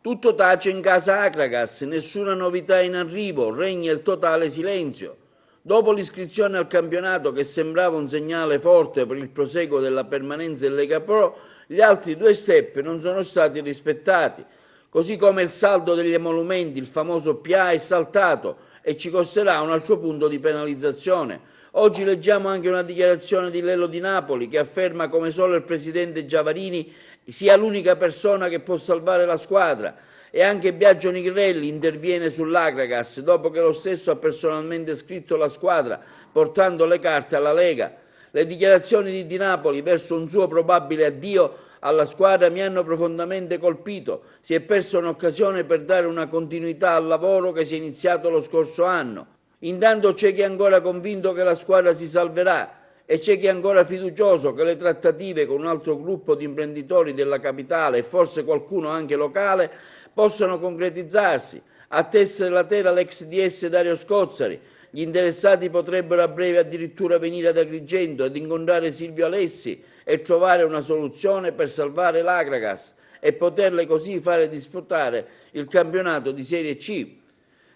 Tutto tace in casa Acragas, nessuna novità in arrivo, regna il totale silenzio. Dopo l'iscrizione al campionato, che sembrava un segnale forte per il proseguo della permanenza in Lega Pro, gli altri due step non sono stati rispettati, così come il saldo degli emolumenti, il famoso PA, è saltato e ci costerà un altro punto di penalizzazione. Oggi leggiamo anche una dichiarazione di Lello Di Napoli che afferma come solo il presidente Giavarini sia l'unica persona che può salvare la squadra, e anche Biagio Nigrelli interviene sull'Acragas dopo che lo stesso ha personalmente scritto la squadra portando le carte alla Lega. Le dichiarazioni di Di Napoli verso un suo probabile addio alla squadra mi hanno profondamente colpito. Si è persa un'occasione per dare una continuità al lavoro che si è iniziato lo scorso anno. Intanto c'è chi è ancora convinto che la squadra si salverà e c'è chi è ancora fiducioso che le trattative con un altro gruppo di imprenditori della capitale e forse qualcuno anche locale possano concretizzarsi. A tessere la tela l'ex DS Dario Scozzari. Gli interessati potrebbero a breve addirittura venire ad Agrigento ad incontrare Silvio Alessi e trovare una soluzione per salvare l'Acragas e poterle così fare disputare il campionato di Serie C.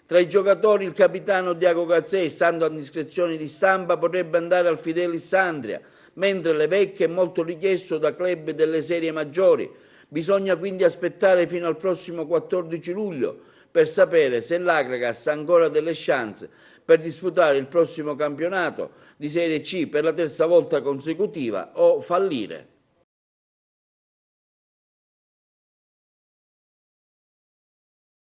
Tra i giocatori il capitano Diago Gazzè, stando a indiscrezioni di stampa, potrebbe andare al Fidelis Andria, mentre Le Vecchie è molto richiesto da club delle serie maggiori. Bisogna quindi aspettare fino al prossimo 14 luglio per sapere se l'Acragas ha ancora delle chance per disputare il prossimo campionato di Serie C per la terza volta consecutiva o fallire.